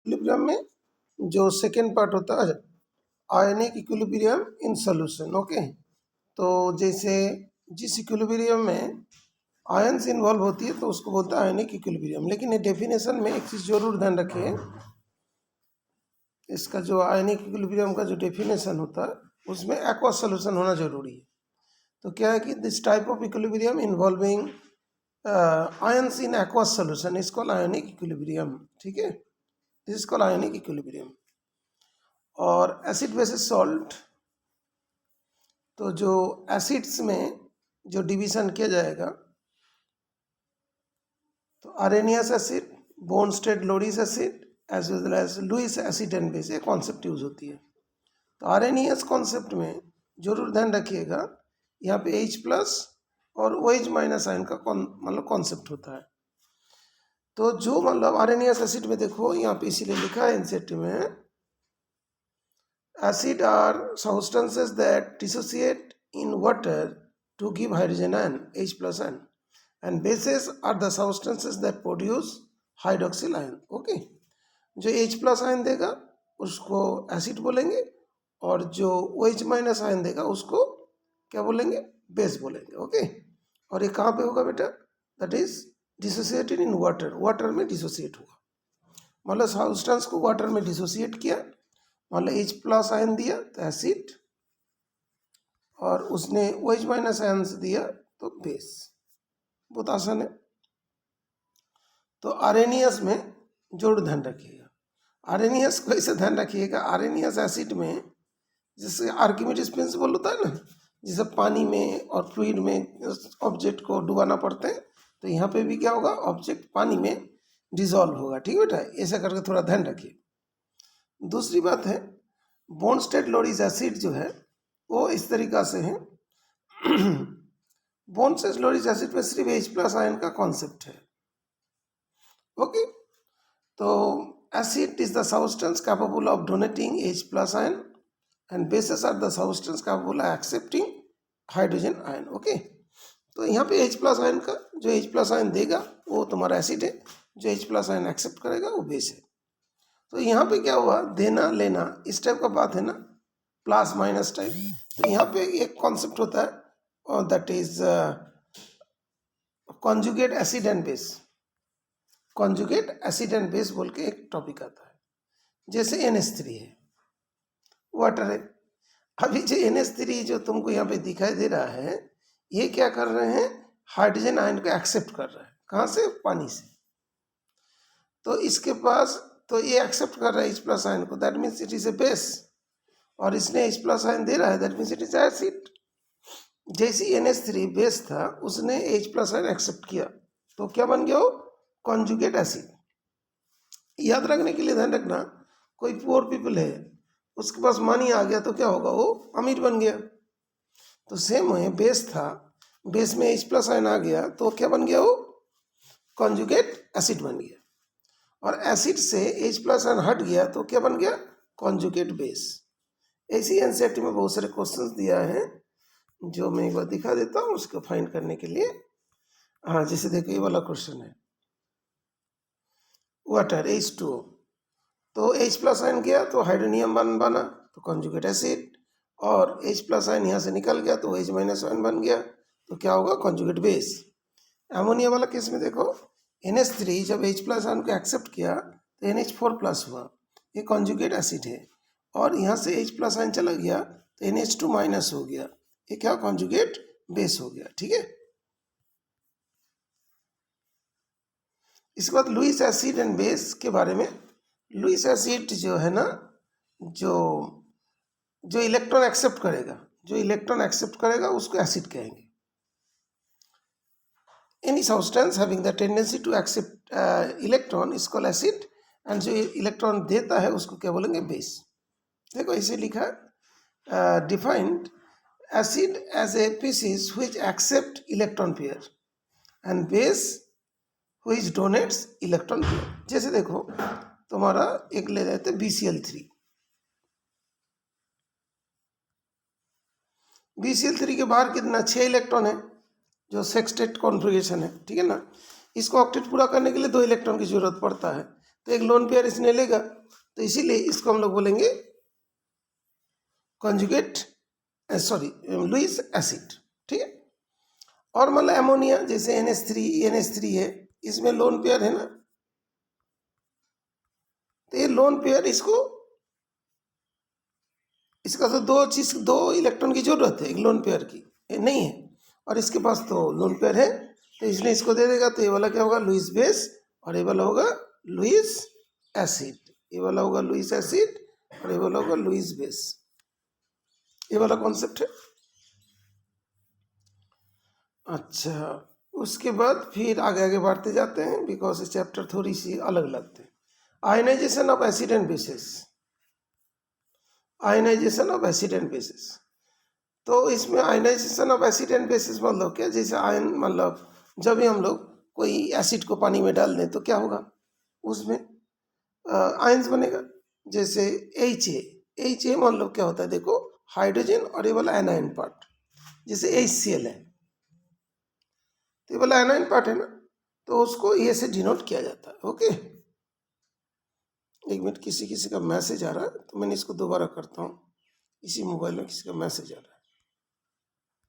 Equilibrium में जो second part होता है ionic equilibrium in solution. Okay, तो जैसे जिस इक्विलिब्रियम में आयंस इन्वॉल्व होती है तो उसको बोलते हैं आयनिक इक्विलिब्रियम। लेकिन ये डेफिनेशन में एक चीज़ जरूर ध्यान रखिए, इसका जो आयनिक इक्विलिब्रियम का जो डेफिनेशन होता है उसमें एक्वस सॉल्यूशन होना जरूरी है। तो क्या है कि this type of equilibrium involving ions in aqueous solution is called ionic equilibrium. ठीक है, this is called ionic equilibrium. और एसिड बेसिस सॉल्ट, तो जो एसिड्स में जो डिवीजन किया जाएगा तो Arrhenius acid, Bronsted Lowry's acid as well as Lewis acid and base, ये कॉन्सेप्ट यूज होती है। तो अरेनियस कॉन्सेप्ट में जरूर ध्यान रखिएगा, यहाँ पे H प्लस और OH माइनस आयन का मतलब कॉन्सेप्ट होता है। तो जो मतलब अरेनियस एसिड में देखो यहाँ पे इसीलिए लिखा है एनसीईआरटी में, acid are substances that dissociate in water to give hydrogen ion H plus ion, and bases are the substances that produce hydroxyl ion. Okay, जो H plus आयन देगा उसको एसिड बोलेंगे और जो OH माइनस आयन देगा उसको क्या बोलेंगे, बेस बोलेंगे। ओके, और ये कहाँ पे होगा बेटा, that is dissociated in water, water में डिसोसिएट हुआ, मतलब सब्सटेंस को वाटर में डिसोसिएट किया, मतलब H प्लस आयन दिया तो एसिड और उसने OH माइनस आयन दिया तो बेस। बहुत आसान है। तो आरेनियस में जोड़ ध्यान रखिएगा, आरेनियस को ऐसे ध्यान रखिएगा, आरेनियस एसिड में जैसे आर्किमिडीज प्रिंसिपल होता है ना, जैसे पानी में और फ्लूइड में ऑब्जेक्ट को डुबाना पड़ता है, तो यहाँ पे भी क्या होगा, ऑब्जेक्ट पानी में डिजॉल्व होगा। ठीक है बेटा, ऐसा करके थोड़ा ध्यान रखिए। दूसरी बात है, बोनस्टेड लोरिस एसिड जो है वो इस तरीका से है बोनस्टेड लोरिस एसिड में सिर्फ H प्लस आयन का कॉन्सेप्ट है। ओके, तो acid is the substance capable of donating H plus ion and bases are the substance capable of accepting hydrogen ion. Okay, तो यहाँ पे H प्लस आयन का जो H प्लस आयन देगा वो तुम्हारा एसिड है, जो H प्लस आयन एक्सेप्ट करेगा वो बेस है। तो यहाँ पे क्या हुआ, देना लेना इस टाइप का बात है ना, प्लस माइनस टाइप। तो यहाँ पे एक कॉन्सेप्ट होता है that is conjugate acid and base, conjugate acid and base बोल के एक टॉपिक आता है। जैसे NH3 है, वाटर है, अभी जो NH3 जो तुमको यहाँ पे दिखाई दे रहा है ये क्या कर रहे हैं, हाइड्रोजन आयन को एक्सेप्ट कर रहा है, कहाँ से, पानी से। तो इसके पास तो ये एक्सेप्ट कर रहा है H प्लस आयन को, that means it is a base, और इसने H प्लस आयन दे रहा है, that means it is acid. जैसे NH3 बेस था उसने H प्लस आयन एक्सेप्ट किया तो क्या बन गया, वो कॉन्जुगेट एसिड। याद रखने के लिए ध्यान रखना, कोई पुअर पीपल है उसके पास मनी आ गया तो क्या होगा, वो अमीर बन गया। तो सेम है, बेस था, बेस में H प्लस आयन आ गया तो क्या बन गया, वो कॉन्जुगेट एसिड बन गया। और एसिड से H प्लस आयन हट गया तो क्या बन गया, कॉन्जुगेट बेस। ऐसी एनसीईआरटी में बहुत सारे क्वेश्चंस दिया है जो मैं एक बार दिखा देता हूँ उसको फाइंड करने के लिए। हाँ, जैसे देखो ये वाला क्वेश्चन है, वाटर H2O, तो H प्लस आयन गया तो हाइड्रोनियम बना तो कॉन्जुगेट एसिड, और H प्लस आयन यहाँ से निकल गया तो H माइनस आयन बन गया तो क्या होगा, कॉन्जुगेट बेस। एमोनिया वाला केस में देखो NH3 जब H प्लस आयन को एक्सेप्ट किया तो NH4 प्लस हुआ, ये कॉन्जुगेट एसिड है, और यहाँ से H प्लस आयन चला गया तो NH2 माइनस हो गया, ये क्या, कॉन्जुगेट बेस हो गया। ठीक है, इसके बाद लुईस एसिड एंड बेस के बारे में। लुईस एसिड जो है ना, जो इलेक्ट्रॉन एक्सेप्ट करेगा, जो इलेक्ट्रॉन एक्सेप्ट करेगा उसको एसिड कहेंगे। Any substance having the tendency to accept electron is called acid, and जो इलेक्ट्रॉन देता है उसको क्या बोलेंगे, बेस। देखो इसे लिखा defined acid as a species which accept electron pair and base which donates electron pair। जैसे देखो तुम्हारा एक ले लेते हैं BCl3, BCl3 के बाहर कितना, 6 इलेक्ट्रॉन है, जो सेक्सटेट कॉन्फ़िगरेशन है। ठीक है ना, इसको ऑक्टेट पूरा करने के लिए 2 इलेक्ट्रॉन की जरूरत पड़ता है, तो एक लोन पेयर इसने लेगा, तो इसीलिए इसको हम लोग बोलेंगे कॉन्जुगेट लुईस एसिड। ठीक है। और मतलब एमोनिया जैसे NH3 है, इसमें लोन पेयर है ना, तो ये लोन पेयर इसका तो दो इलेक्ट्रॉन की जरूरत है एक लोन पेयर की, ये नहीं है, और इसके पास तो लोन पेयर है, तो इसने इसको दे देगा, तो ये वाला क्या होगा, लुईस बेस, और ये वाला होगा लुईस एसिड। ये वाला होगा लुईस एसिड और ये वाला होगा लुईस बेस। ये वाला कॉन्सेप्ट है। अच्छा, उसके बाद फिर आगे आगे बढ़ते जाते हैं, बिकॉज ये चैप्टर थोड़ी सी अलग लगते हैं। Ionisation of acid and bases. Ionisation of acid and bases, तो इसमें ionisation of acid and bases मतलब क्या, जैसे आयन मतलब जब भी हम लोग कोई एसिड को पानी में डाल दें तो क्या होगा, उसमें आयन्स बनेगा। जैसे HA मतलब क्या होता है, देखो हाइड्रोजन और ये वाला एनायन पार्ट, जैसे HCl है, तो ये वाला एनायन पार्ट है ना, तो उसको ए से डिनोट किया जाता है। ओके, एक मिनट, किसी का मैसेज आ रहा है, तो मैंने इसको दोबारा करता हूँ। इसी मोबाइल में किसी का मैसेज आ रहा है।